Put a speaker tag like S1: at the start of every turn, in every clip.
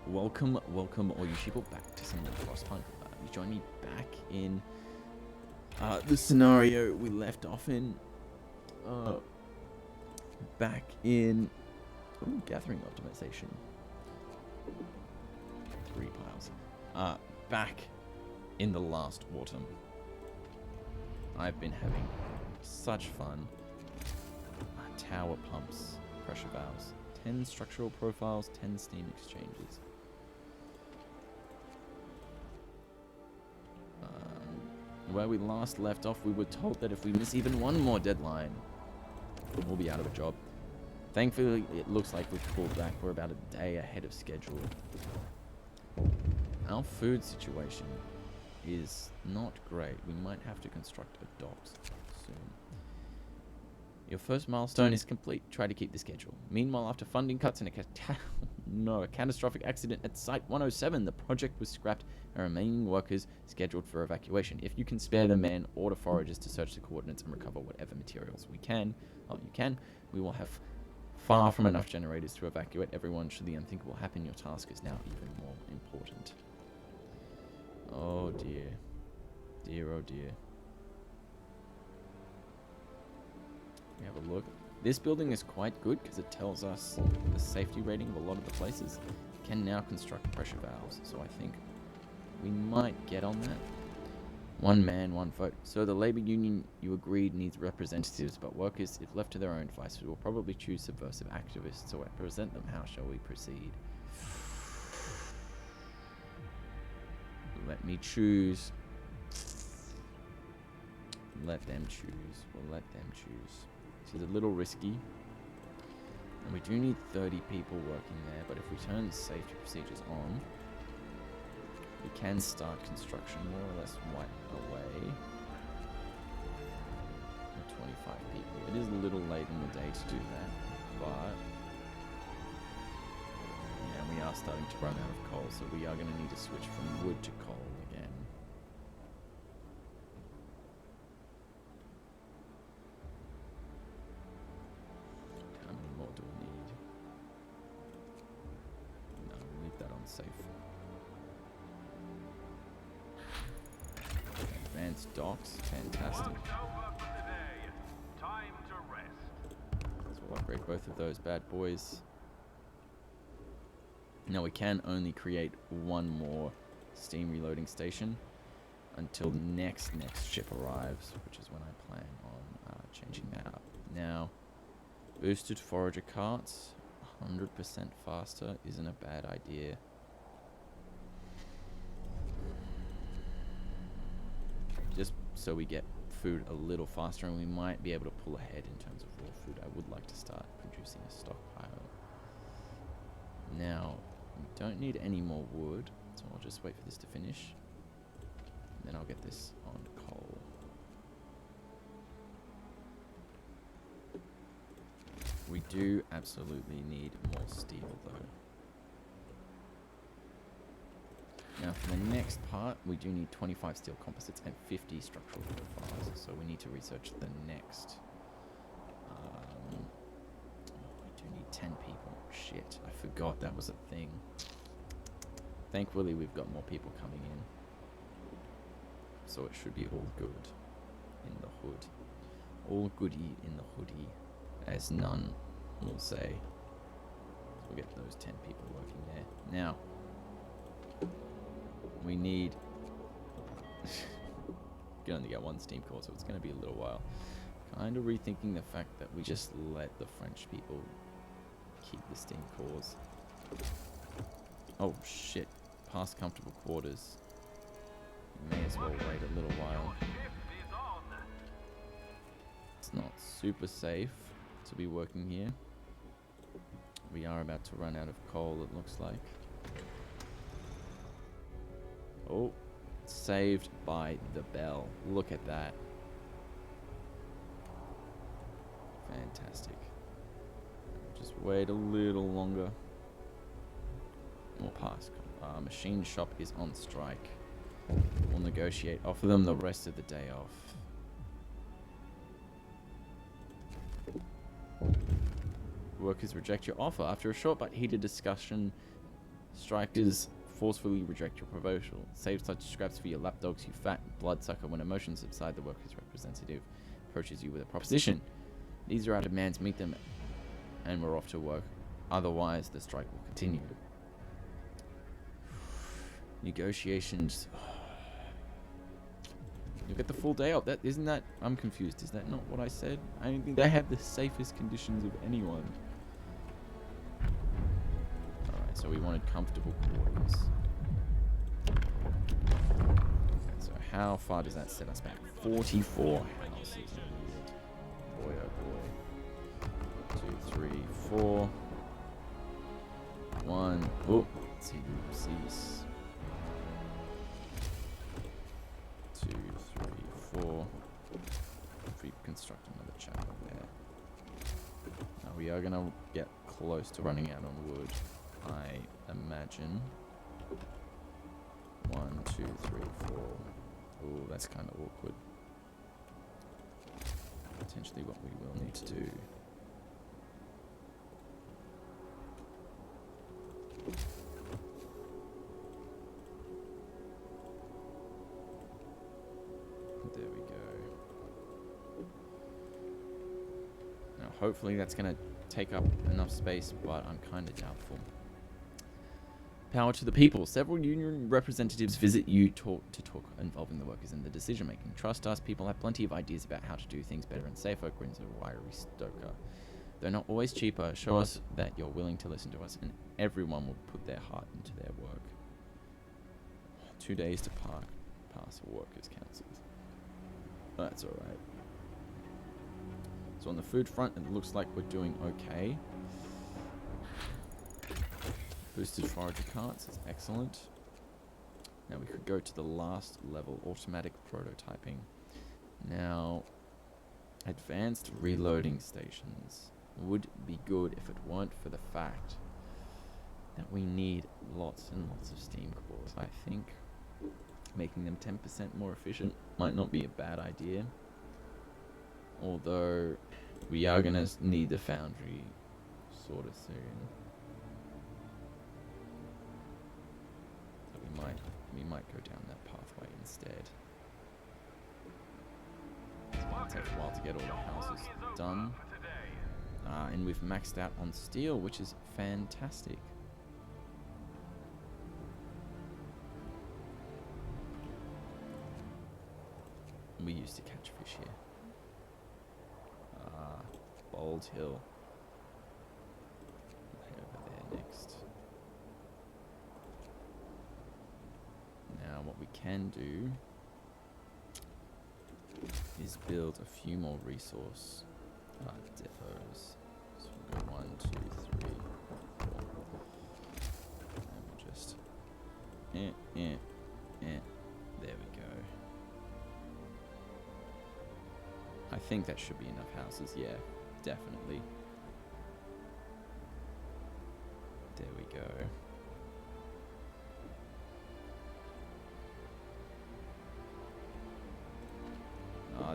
S1: Welcome all you sheeple back to some more Frostpunk. You join me back in the scenario we left off in. Back in gathering optimization. 3 piles. Back in the last autumn. I've been having such fun. Tower pumps, pressure valves, 10 structural profiles, 10 steam exchanges. Where we last left off, we were told that if we miss even one more deadline, we'll be out of a job. Thankfully, it looks like we've pulled back. We're about a day ahead of schedule. Our food situation is not great. We might have to construct a docks soon. Your first milestone is complete. Try to keep the schedule. Meanwhile, after funding cuts and a catastrophic accident at Site 107, the project was scrapped and remaining workers scheduled for evacuation. If you can spare the men, order foragers to search the coordinates and recover whatever materials you can. We will have far from enough generators to evacuate everyone should the unthinkable happen. Your task is now even more important. Oh dear. Dear, oh dear. We have a look. This building is quite good because it tells us the safety rating of a lot of the places. Can now construct pressure valves, so I think we might get on that. One man, one vote. So the labor union you agreed needs representatives, but workers, if left to their own devices, will probably choose subversive activists. So I present them. How shall we proceed? Let me choose. Let them choose. We'll let them choose. This is a little risky. And we do need 30 people working there, but if we turn safety procedures on, we can start construction more or less right away. 25 people. It is a little late in the day to do that, but yeah, we are starting to run out of coal, so we are going to need to switch from wood to coal again. How many more do we need? No, we'll leave that on safe. Advanced docks, fantastic. So we'll upgrade both of those bad boys. Now we can only create one more steam reloading station until the next ship arrives, which is when I plan on changing that up. Now, boosted forager carts, 100% faster isn't a bad idea. Just so we get food a little faster, and we might be able to pull ahead in terms of raw food. I would like to start producing a stockpile. Now, we don't need any more wood, so I'll just wait for this to finish. And then I'll get this on coal. We do absolutely need more steel, though. Now, for the next part, we do need 25 steel composites and 50 structural profiles. So we need to research the next. We do need 10 people. Shit, I forgot that was a thing. Thankfully, we've got more people coming in. So it should be all good in the hood. All goody in the hoodie, as none will say. So we'll get those 10 people working there. Now, we need... you can only get one steam core, so it's going to be a little while. Kind of rethinking the fact that we just let the French people keep the steam cores. Oh shit, past comfortable quarters. May as well wait a little while. It's not super safe to be working here. We are about to run out of coal, it looks like. Oh, saved by the bell. Look at that. Fantastic. Just wait a little longer. More pass. Machine shop is on strike. We'll negotiate. Offer them the rest of the day off. Workers reject your offer. After a short but heated discussion, Strikers forcefully reject your proposal. Save such scraps for your lapdogs, you fat bloodsucker. When emotions subside, the workers' representative approaches you with a proposition. These are our demands, meet them, and we're off to work. Otherwise, the strike will continue. Negotiations. You'll get the full day off. Isn't that... I'm confused. Is that not what I said? I don't think they have the safest conditions of anyone. Alright, so we wanted comfortable quarters. Okay, so how far does that set us back? 44 houses. Boy, oh boy. 2, 3, 4. 1. Oh, cease. 2, 3, 4. Construct another chapel there. Now we are gonna get close to running out on wood, I imagine. 1, 2, 3, 4. Ooh, that's kind of awkward. Potentially what we will need to do. There we go. Now hopefully that's going to take up enough space, but I'm kind of doubtful. Power to the people. Several union representatives visit you to talk involving the workers in the decision making. Trust us, people have plenty of ideas about how to do things better and safer, grins a wiry stoker. They're not always cheaper. Show us that you're willing to listen to us, and everyone will put their heart into their work. 2 days to pass a workers' council. That's alright. So on the food front, it looks like we're doing okay. Boosted forager carts is excellent. Now we could go to the last level, automatic prototyping. Now, advanced reloading stations would be good if it weren't for the fact that we need lots and lots of steam cores. I think making them 10% more efficient might not be a bad idea. Although we are going to need the foundry sort of soon. So we might go down that pathway instead. It's going to take a while to get all the houses done. And we've maxed out on steel, which is fantastic. We used to catch fish here. Bold Hill. We'll head over there next. Now what we can do is build a few more resource depots. So we'll go 1, 2, 3, 4. And we'll just there we go. I think that should be enough houses, yeah, definitely. There we go.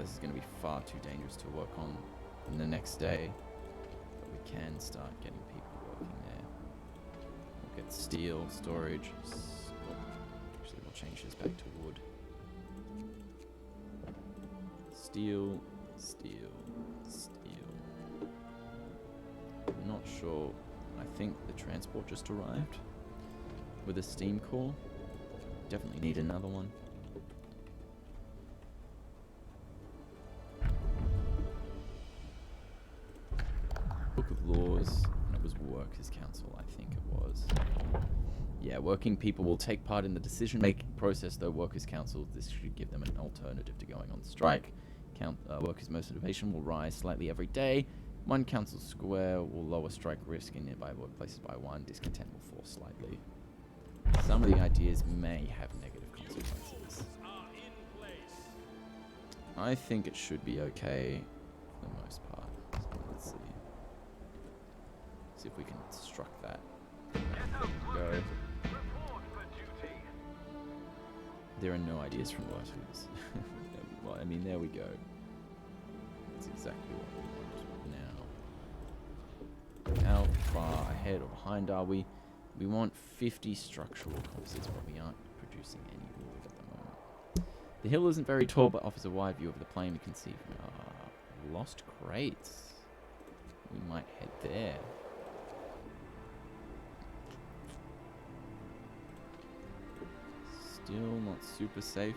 S1: This is going to be far too dangerous to work on the next day. But we can start getting people working there. We'll get steel, storage. Actually, we'll change this back to wood. Steel. I'm not sure. I think the transport just arrived with a steam core. Definitely need another one. Book of Laws. It was Workers' Council, I think it was. Yeah, working people will take part in the decision-making process, though Workers' Council, this should give them an alternative to going on strike. Workers' motivation will rise slightly every day. One council square will lower strike risk in nearby workplaces by 1. Discontent will fall slightly. Some of the ideas may have negative consequences. I think it should be okay for the most part. So let's see. See if we can construct that. There we go. There are no ideas from workers. Well, I mean, there we go. That's exactly what we want now. How far ahead or behind are we? We want 50 structural composites, but we aren't producing any wood at the moment. The hill isn't very tall, but offers a wide view of the plain. We can see from lost crates. We might head there. Still not super safe.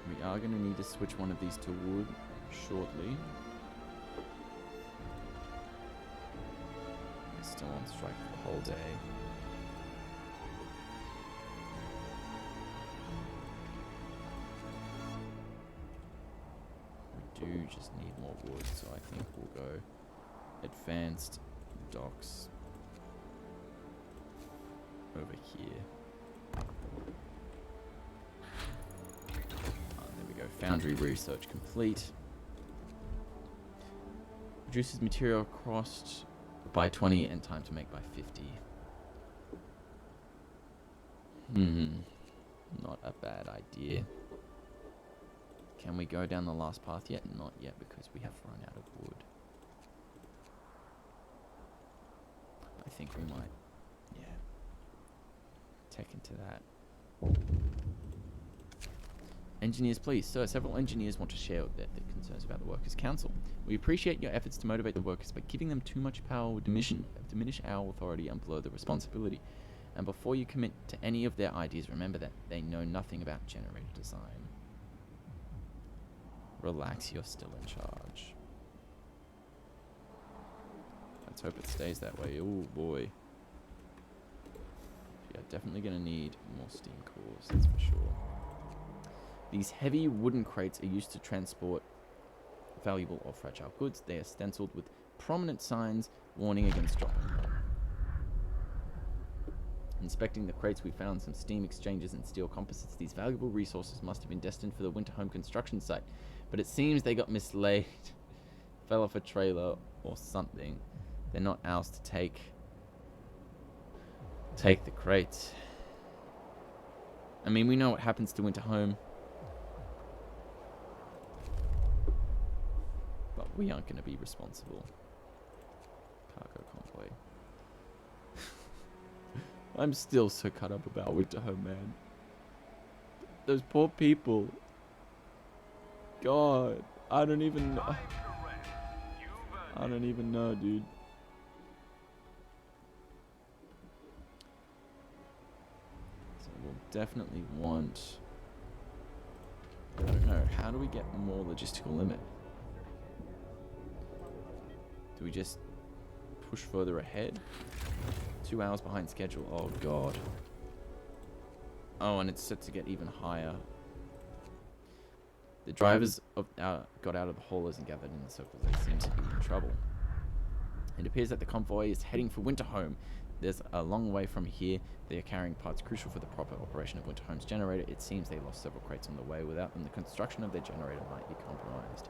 S1: We are going to need to switch one of these to wood shortly. We're still on strike for the whole day. We do just need more wood, so I think we'll go advanced docks over here. There we go. Foundry research complete. Reduces material cost by 20 and time to make by 50. Not a bad idea. Can we go down the last path yet? Not yet, because we have run out of wood. I think we might, tech into that. Engineers, please. Sir, several engineers want to share their concerns about the Workers' Council. We appreciate your efforts to motivate the workers, but giving them too much power will diminish our authority and blur the responsibility. And before you commit to any of their ideas, remember that they know nothing about generator design. Relax, you're still in charge. Let's hope it stays that way. Oh boy. Yeah, definitely gonna need more steam cores, that's for sure. These heavy wooden crates are used to transport valuable or fragile goods. They are stenciled with prominent signs warning against dropping them. Inspecting the crates, we found some steam exchangers and steel composites. These valuable resources must have been destined for the winter home construction site, but it seems they got mislaid. Fell off a trailer or something. They're not ours to take. Take the crates. I mean, we know what happens to winter home. But we aren't going to be responsible. Cargo convoy. I'm still so cut up about winter home, man. Those poor people. God, I don't even know. I don't even know, dude. So we'll definitely want... I don't know, how do we get more logistical limit? Do we just push further ahead? 2 hours behind schedule. Oh, God. Oh, and it's set to get even higher. The drivers got out of the haulers and gathered in the circles. They seem to be in trouble. It appears that the convoy is heading for Winterhome. There's a long way from here. They are carrying parts crucial for the proper operation of Winterhome's generator. It seems they lost several crates on the way. Without them, the construction of their generator might be compromised.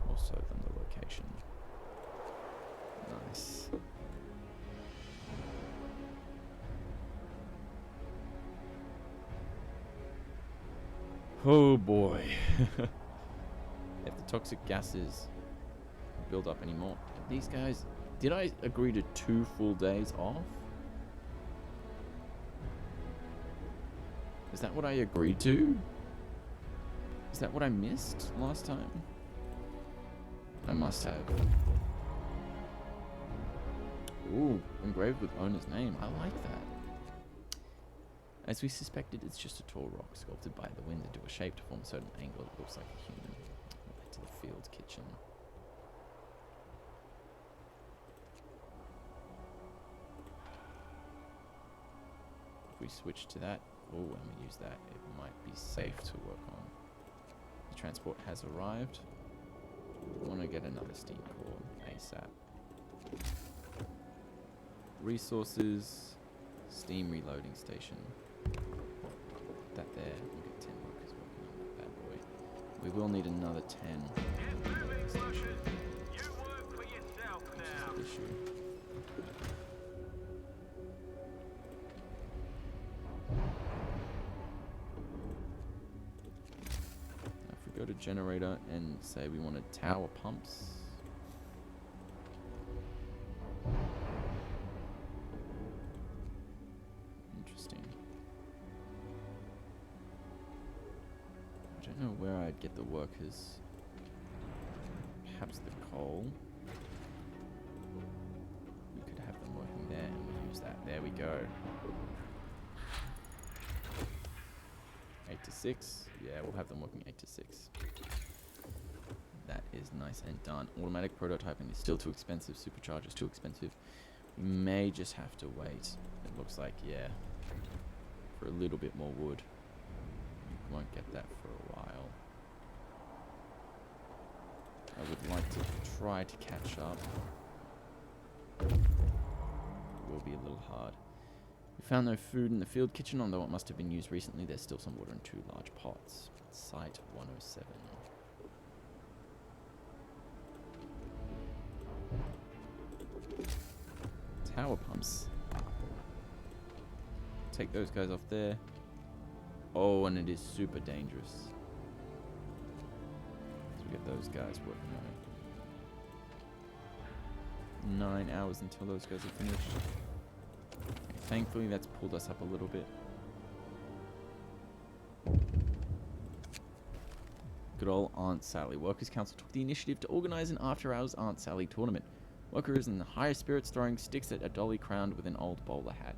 S1: More so than the location. Nice. Oh boy. If the toxic gases build up anymore. These guys, did I agree to 2 full days off? Is that what I agreed to? Is that what I missed last time? I must have. Ooh, engraved with owner's name. I like that. As we suspected, it's just a tall rock sculpted by the wind into a shape to form a certain angle that looks like a human. We'll head to the field kitchen. If we switch to that, and we use that, it might be safe to work on. The transport has arrived. We want to get another steam core ASAP. Resources, steam reloading station. That there, we'll get 10 workers working on that bad boy. We will need another 10 reloading station. You work for yourself now. Which is the issue. Now if we go to generator and say we wanted tower pumps. don't know where I'd get the workers. Perhaps the coal. We could have them working there and we'll use that. There we go. 8 to 6. Yeah, we'll have them working 8 to 6. That is nice and done. Automatic prototyping is still too expensive. Supercharger's too expensive. We may just have to wait. It looks like, yeah, for a little bit more wood. We won't get that for a while. I would like to try to catch up. It will be a little hard. We found no food in the field kitchen, although it must have been used recently. There's still some water in 2 large pots. Site 107. Tower pumps. Take those guys off there. Oh, and it is super dangerous. So we get those guys working on it. 9 hours until those guys are finished. Okay, thankfully, that's pulled us up a little bit. Good old Aunt Sally. Workers' Council took the initiative to organize an after-hours Aunt Sally tournament. Workers in the highest spirits throwing sticks at a dolly crowned with an old bowler hat.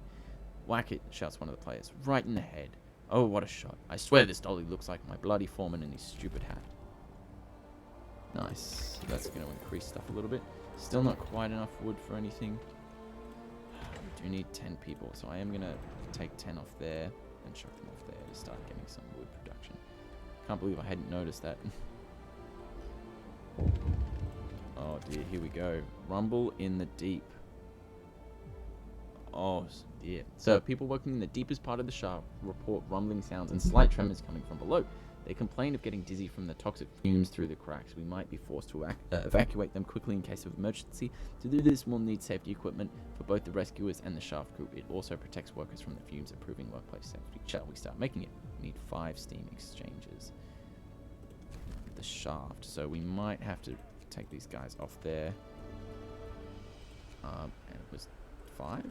S1: Whack it, shouts one of the players, right in the head. Oh, what a shot. I swear this dolly looks like my bloody foreman in his stupid hat. Nice. That's going to increase stuff a little bit. Still not quite enough wood for anything. We do need 10 people, so I am going to take 10 off there and chuck them off there to start getting some wood production. Can't believe I hadn't noticed that. Oh dear, here we go. Rumble in the deep. Oh dear. So, people working in the deepest part of the shaft report rumbling sounds and slight tremors coming from below. They complain of getting dizzy from the toxic fumes through the cracks. We might be forced to evacuate them quickly in case of emergency. To do this, we'll need safety equipment for both the rescuers and the shaft crew. It also protects workers from the fumes, improving workplace safety. Shall we start making it? We need 5 steam exchangers. The shaft. So we might have to take these guys off there. And it was 5?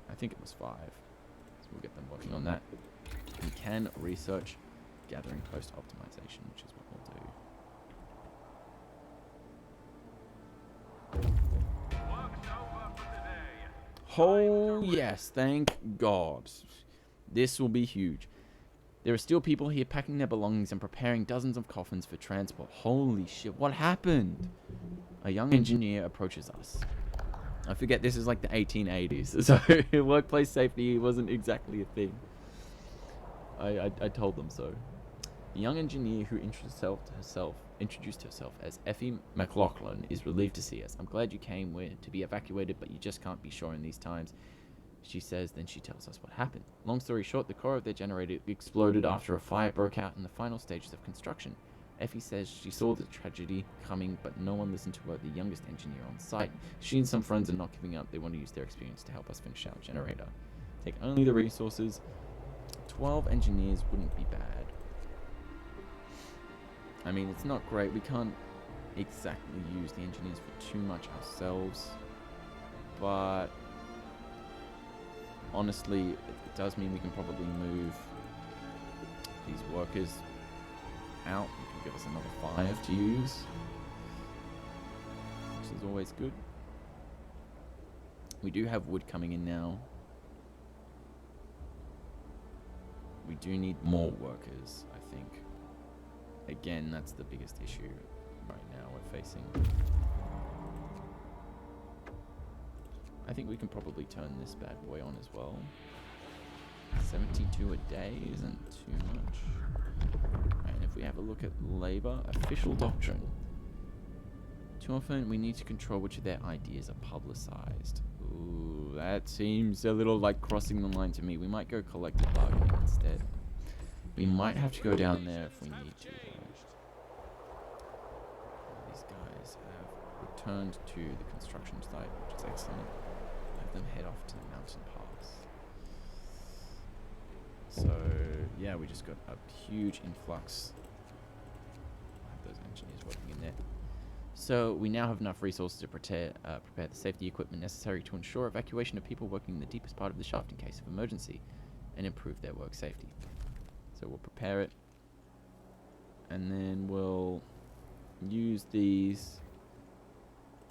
S1: I think it was 5. So we'll get them working on that. We can research gathering post optimization, which is what we'll do. Oh yes, thank God. This will be huge. There are still people here packing their belongings and preparing dozens of coffins for transport. Holy shit, what happened? A young engineer approaches us. I forget this is like the 1880s, so workplace safety wasn't exactly a thing. I told them so. The young engineer who introduced herself as Effie McLaughlin is relieved to see us. I'm glad you came to be evacuated, but you just can't be sure in these times. She says, then she tells us what happened. Long story short, the core of their generator exploded after a fire broke out in the final stages of construction. Effie says she saw the tragedy coming, but no one listened to her, the youngest engineer on site. She and some friends are not giving up. They want to use their experience to help us finish our generator. Take only the resources. 12 engineers wouldn't be bad. I mean, it's not great. We can't exactly use the engineers for too much ourselves. But honestly, it does mean we can probably move these workers out. It can give us another 5 to use, which is always good. We do have wood coming in now. We do need more workers, I think. Again, that's the biggest issue right now we're facing. I think we can probably turn this bad boy on as well. 72 a day isn't too much. And if we have a look at labor, official doctrine. Too often we need to control which of their ideas are publicized. Ooh, that seems a little like crossing the line to me. We might go collective bargaining instead. We might have to go down there if we need to. These guys have returned to the construction site, which is excellent. Have them head off to the mountain pass. So, yeah, we just got a huge influx. Have those engineers working in there. So, we now have enough resources to prepare the safety equipment necessary to ensure evacuation of people working in the deepest part of the shaft in case of emergency and improve their work safety. So, we'll prepare it. And then we'll use these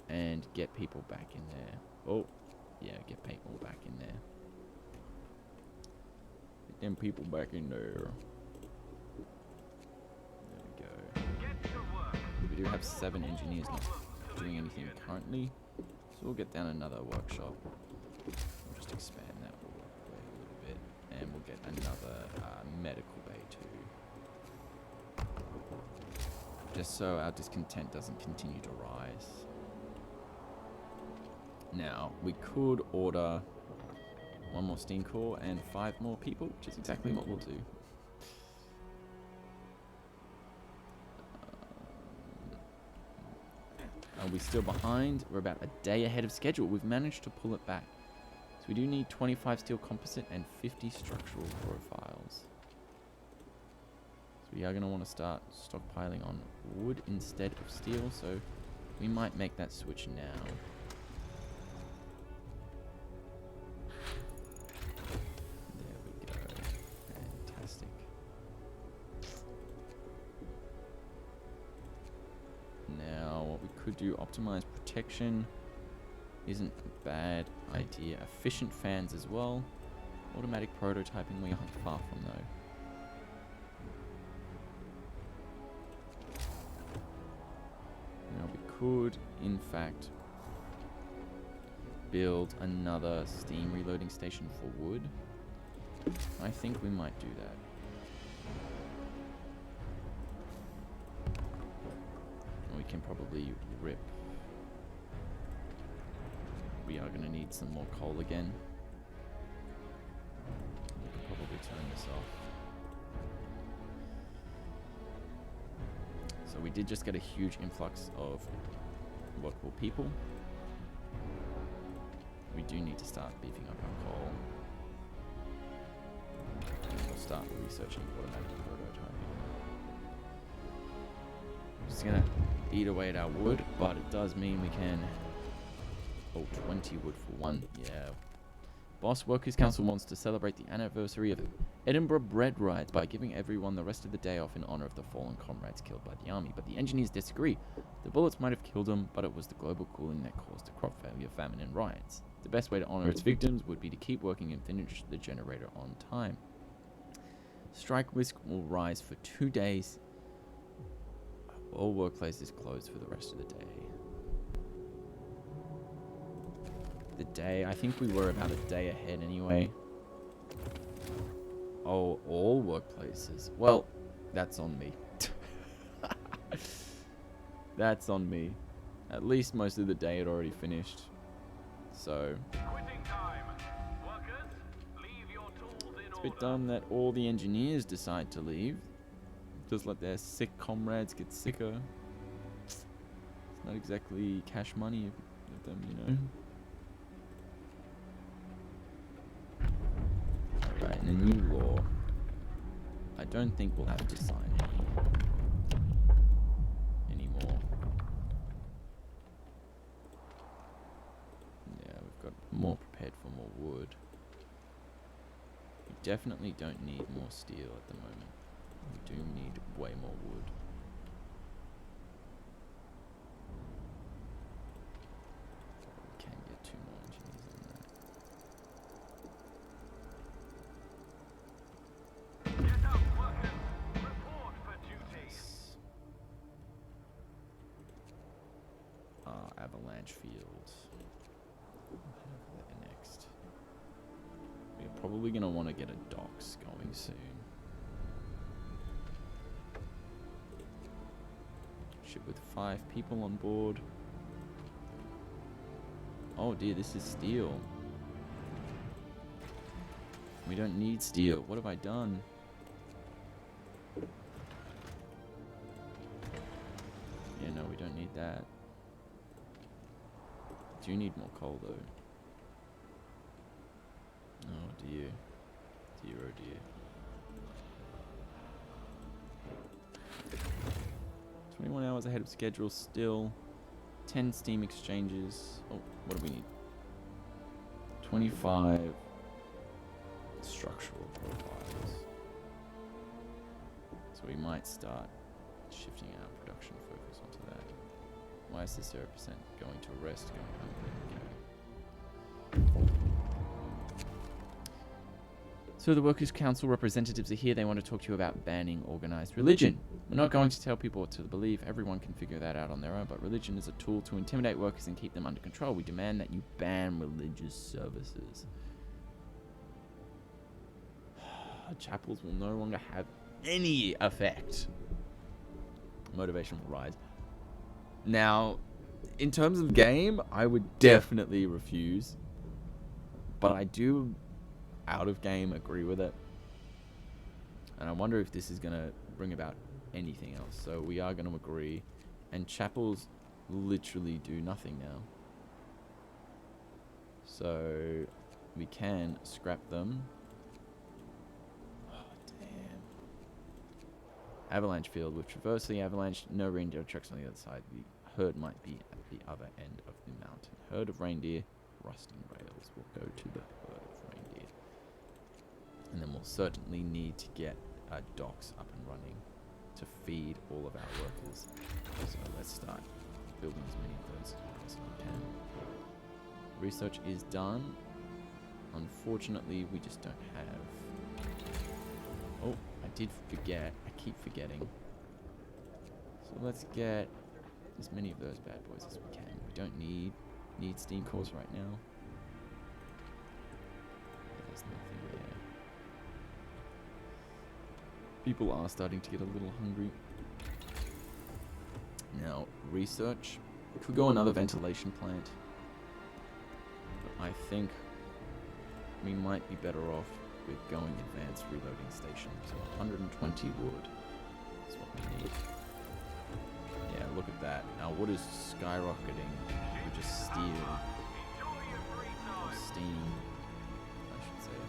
S1: and get people back in there. Oh, yeah, get people back in there. Get them people back in there. There we go. We do have 7 engineers not doing anything currently, so we'll get down another workshop. We'll just expand that way a little bit, and we'll get another medical bay too. Just so our discontent doesn't continue to rise. Now, we could order 1 more steam core and 5 more people, which is exactly what we'll do. Are we still behind? We're about a day ahead of schedule. We've managed to pull it back. So we do need 25 steel composite and 50 structural profiles. So we are going to want to start stockpiling on wood instead of steel, so we might make that switch now. There we go. Fantastic. Now, what we could do, optimize protection. Isn't a bad idea. Efficient fans as well. Automatic prototyping we aren't far from though. Now we could, in fact, build another steam reloading station for wood. I think we might do that. We can probably rip. We are going to need some more coal again. We can probably turn this off. So we did just get a huge influx of local people. We do need to start beefing up our coal. And we'll start researching automatic prototyping. Just going to eat away at our wood, but it does mean we can... Oh, 20 wood for 1. Yeah. Boss Workers' Council wants to celebrate the anniversary of Edinburgh Bread Rides by giving everyone the rest of the day off in honor of the fallen comrades killed by the army. But the engineers disagree. The bullets might have killed them, but it was the global cooling that caused the crop failure, famine, and riots. The best way to honor its victims would be to keep working and finish the generator on time. Strike risk will rise for 2 days. All workplaces closed for the rest of the day. The day, I think we were about a day ahead anyway. Oh, all workplaces. Well, that's on me. That's on me. At least most of the day had already finished. So it's a bit dumb that all the engineers decide to leave. Just let their sick comrades get sicker. It's not exactly cash money of them, you know. Alright, and a new law. I don't think we'll have to sign anymore. Yeah, we've got more prepared for more wood. We definitely don't need more steel at the moment. We do need way more wood. We can get 2 more engineers on that. Nice. Avalanche field. There next. We're probably going to want to get a docks going soon. Ship with 5 people on board. Oh dear, this is steel. We don't need steel. What have I done? Yeah, no, we don't need that. Do you need more coal though? Oh dear. Dear, oh dear. 21 hours ahead of schedule still. 10 steam exchanges. Oh, what do we need? 25 structural profiles. So we might start shifting our production focus onto that. Why is this 0% going to rest, going hungry? So the Workers' Council representatives are here. They want to talk to you about banning organized religion. We're not going to tell people what to believe. Everyone can figure that out on their own, but religion is a tool to intimidate workers and keep them under control. We demand that you ban religious services. Chapels will no longer have any effect. Motivation will rise. Now, in terms of game, I would definitely refuse. But I do, out of game, agree with it. And I wonder if this is going to bring about anything else. So we are going to agree. And chapels literally do nothing now. So we can scrap them. Avalanche field. We've traversed the avalanche. No reindeer tracks on the other side. The herd might be at the other end of the mountain. Herd of reindeer. Rusting rails. We'll go to the herd of reindeer. And then we'll certainly need to get our docks up and running to feed all of our workers. So let's start building as many of those as we can. Research is done. Unfortunately, we just don't have... Oh, I did forget. I keep forgetting. So let's get as many of those bad boys as we can. We don't need steam cores right now. There's nothing there. People are starting to get a little hungry. Now, research. We could go another ventilation plant. But I think we might be better off with going advanced reloading station. So 120 wood is what we need. Yeah, look at that. Our wood is skyrocketing. We just steel. Or steam, I should say.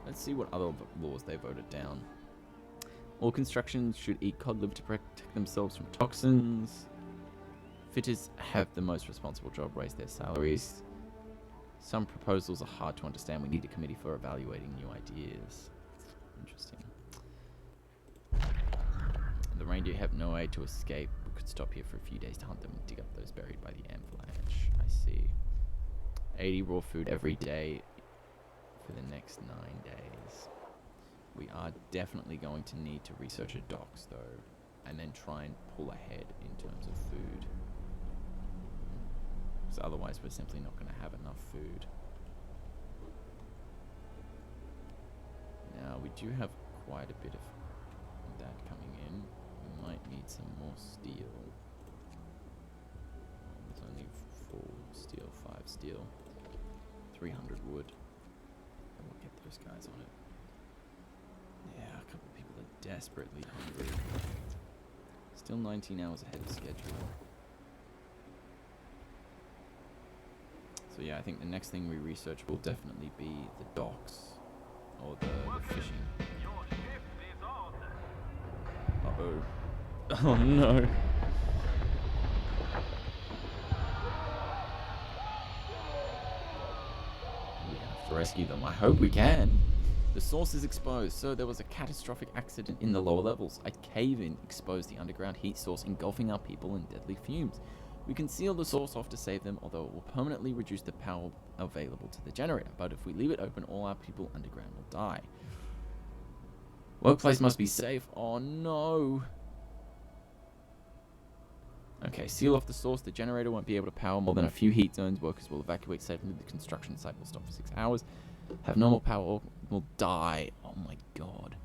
S1: Let's see what other laws they voted down. All construction should eat cod liver to protect themselves from toxins. Fitters have the most responsible job, raise their salaries. Some proposals are hard to understand. We need a committee for evaluating new ideas. Interesting. The reindeer have no way to escape. We could stop here for a few days to hunt them and dig up those buried by the avalanche. I see. 80 raw food every day for the next 9 days. We are definitely going to need to research a docks though, and then try and pull ahead in terms of food. So otherwise we're simply not going to have enough food. Now we do have quite a bit of that coming in. We might need some more steel. There's only 4 steel, 5 steel, 300 wood. And we'll get those guys on it. Yeah, a couple of people are desperately hungry. Still 19 hours ahead of schedule. So yeah, I think the next thing we research will definitely be the docks. Or the fishing. Uh-oh. Oh no. We have to rescue them. I hope we can. The source is exposed, so there was a catastrophic accident in the lower levels. A cave-in exposed the underground heat source, engulfing our people in deadly fumes. We can seal the source off to save them, although it will permanently reduce the power available to the generator. But if we leave it open, all our people underground will die. Workplace must be safe. Oh no. Okay, seal off the source. The generator won't be able to power more than a few heat zones. Workers will evacuate safely. The construction site will stop for 6 hours. Have normal power or will die. Oh my god.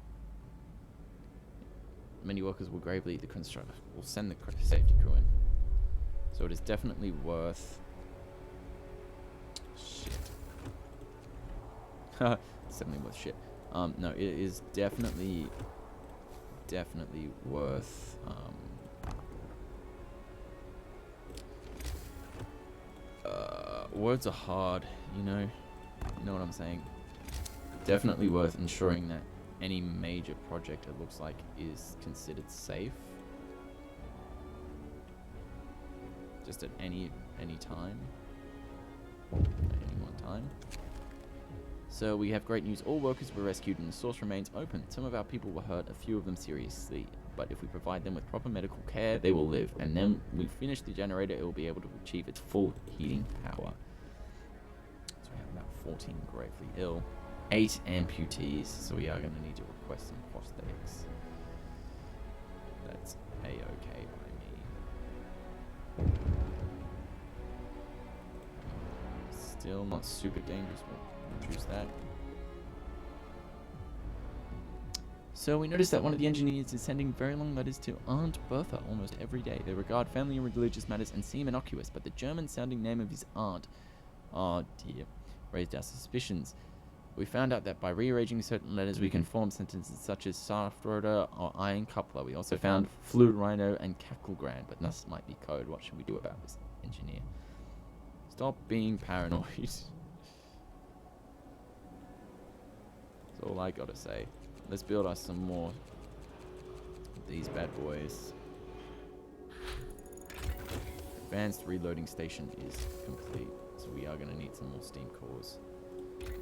S1: Many workers will gravely the construction. We'll send the safety crew in. So it is definitely worth... Shit. It's definitely worth shit. No, it is definitely worth... words are hard, you know what I'm saying? Definitely worth ensuring that any major project, it looks like, is considered safe. Just at any time. At any one time. So we have great news. All workers were rescued and the source remains open. Some of our people were hurt, a few of them seriously. But if we provide them with proper medical care, they will live. And then we finish the generator, it will be able to achieve its full heating power. So we have about 14 gravely ill. 8 amputees. So we are going to need to request some prosthetics. That's a-okay by me. Still not super dangerous. We'll choose that. So we noticed that one of the engineers is sending very long letters to Aunt Bertha almost every day. They regard family and religious matters and seem innocuous, but the German-sounding name of his aunt, oh dear, raised our suspicions. We found out that by rearranging certain letters, we can form sentences such as Saftroder or Iron Coupler. We also found Flu Rhino and Cacklegrand, but this might be code. What should we do about this, engineer? Stop being paranoid. That's all I gotta say. Let's build us some more of these bad boys. Advanced reloading station is complete, so we are going to need some more steam cores.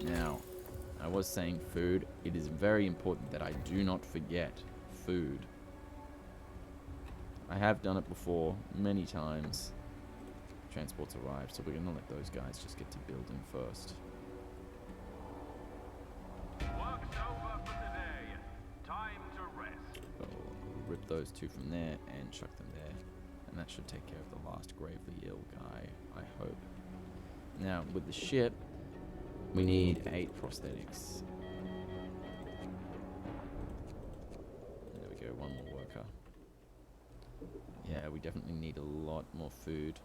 S1: Now, I was saying food. It is very important that I do not forget food. I have done it before many times. Transports arrived, so we're going to let those guys just get to building first. Rip those two from there and chuck them there, and that should take care of the last gravely ill guy, I hope. Now with the ship we need 8 prosthetics. There we go, one more worker. Yeah, we definitely need a lot more food.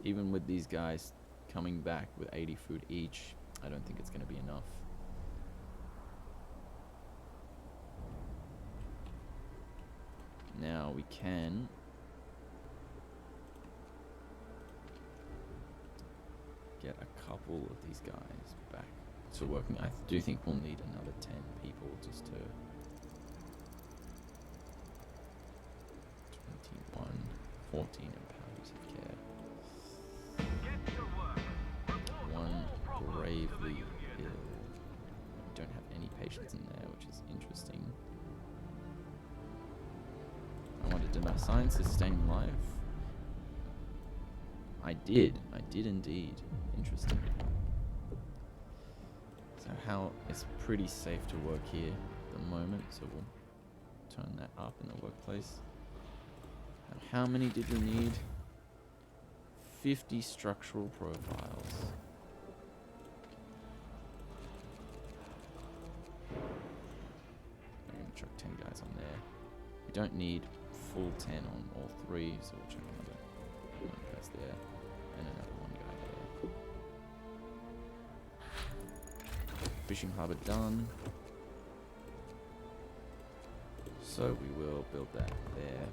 S1: Even with these guys coming back with 80 food each, I don't think it's going to be enough. Now we can get a couple of these guys back to working. I do think we'll need another 10 people just to 21, 14 in palliative care. One gravely ill. We don't have any patients in there, which is interesting. I wanted to assign sustain life. I did indeed. Interesting. So how it's pretty safe to work here at the moment, so we'll turn that up in the workplace. And how many did we need? 50 structural profiles. I'm gonna chuck 10 guys on there. We don't need full 10 on all 3, so we'll check another one guys there and another one guy there. Fishing harbour done. So we will build that there.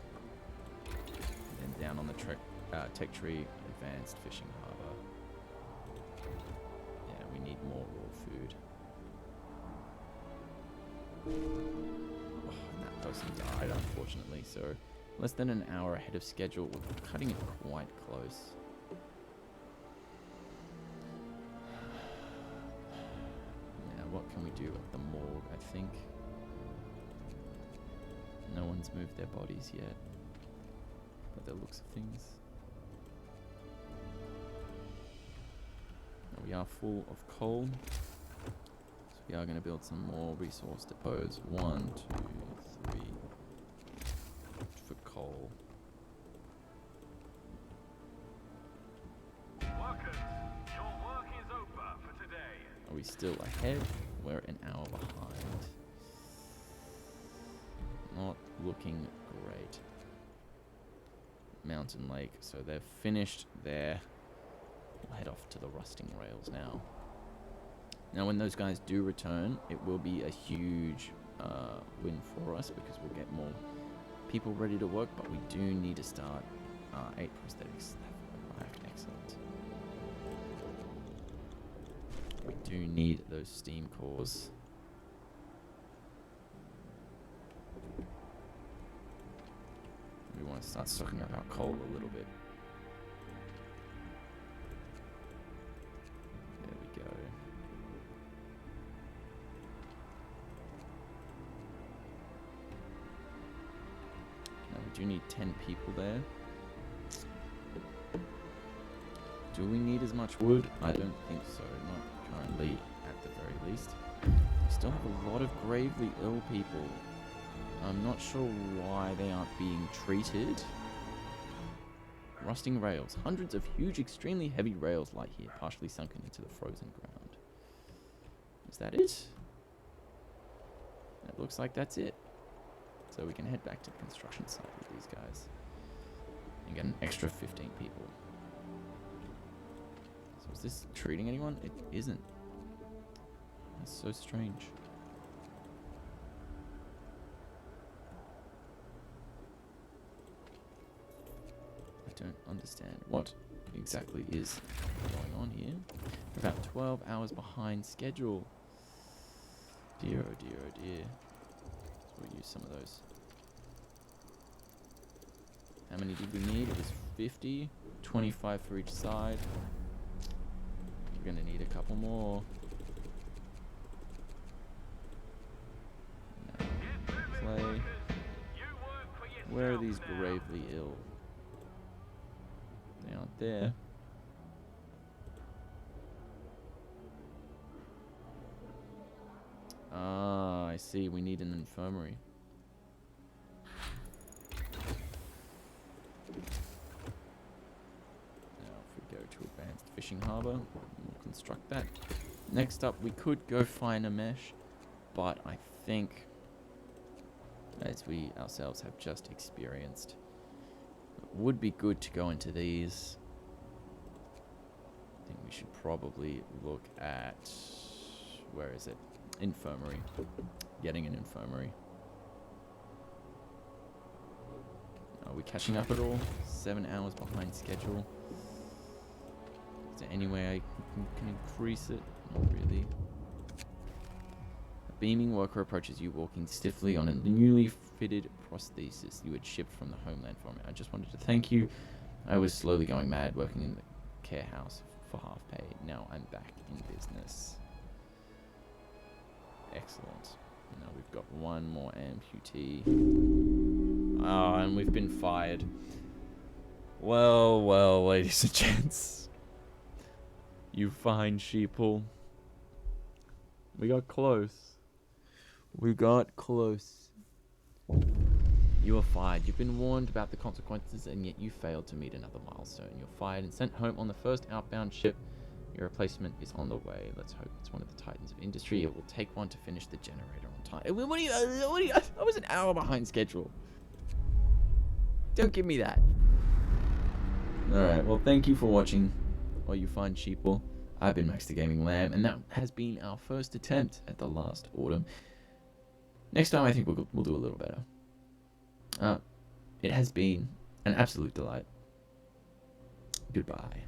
S1: And then down on the tech tree, advanced fishing harbour. Yeah, we need more raw food. Oh, and that person died, unfortunately, so less than an hour ahead of schedule. We're cutting it quite close. Now, what can we do at the morgue, I think? No one's moved their bodies yet, by the looks of things. Now we are full of coal, so we are going to build some more resource depots. 1, 2, 3 for coal.
S2: Workers, your work is over for today.
S1: Are we still ahead? We're an hour behind. Not looking great. Mountain Lake, so they've finished there. We'll head off to the rusting rails now. Now when those guys do return, it will be a huge win for us because we'll get more people ready to work, but we do need to start 8 prosthetics. Excellent. We do need those steam cores. We want to start stocking up our coal a little bit. do need 10 people there. Do we need as much wood? I don't think so. Not currently, at the very least. We still have a lot of gravely ill people. I'm not sure why they aren't being treated. Rusting rails. Hundreds of huge, extremely heavy rails lie here, partially sunken into the frozen ground. Is that it? It looks like that's it. So we can head back to the construction site with these guys. And get an extra 15 people. So is this treating anyone? It isn't. That's so strange. I don't understand what exactly is going on here. We're about 12 hours behind schedule. Dear, oh dear, oh dear. So we'll use some of those. How many did we need? It was 50. 25 for each side. We're going to need a couple more. No. Play. Where are these gravely ill? They aren't there. Ah, I see. We need an infirmary. Now, if we go to Advanced Fishing Harbour, we'll construct that. Next up, we could go find a mesh, but I think, as we ourselves have just experienced, it would be good to go into these. I think we should probably look at, where is it? Infirmary. Getting an infirmary. Are we catching up at all? 7 hours behind schedule. Is there any way I can increase it? Not really. A beaming worker approaches you walking stiffly on a newly fitted prosthesis you had shipped from the homeland for me. I just wanted to thank you. I was slowly going mad working in the care house for half pay. Now I'm back in business. Excellent. Now we've got one more amputee. Oh, and we've been fired. Well, well, ladies and gents. You fine sheeple. We got close. We got close. You are fired. You've been warned about the consequences, and yet you failed to meet another milestone. You're fired and sent home on the first outbound ship. Your replacement is on the way. Let's hope it's one of the titans of industry. It will take one to finish the generator on time. What do you, I was an hour behind schedule. Don't give me that. Alright, well, thank you for watching, all you fine sheeple. I've been Max the Gaming Lamb, and that has been our first attempt at the last autumn. Next time, I think we'll do a little better. It has been an absolute delight. Goodbye.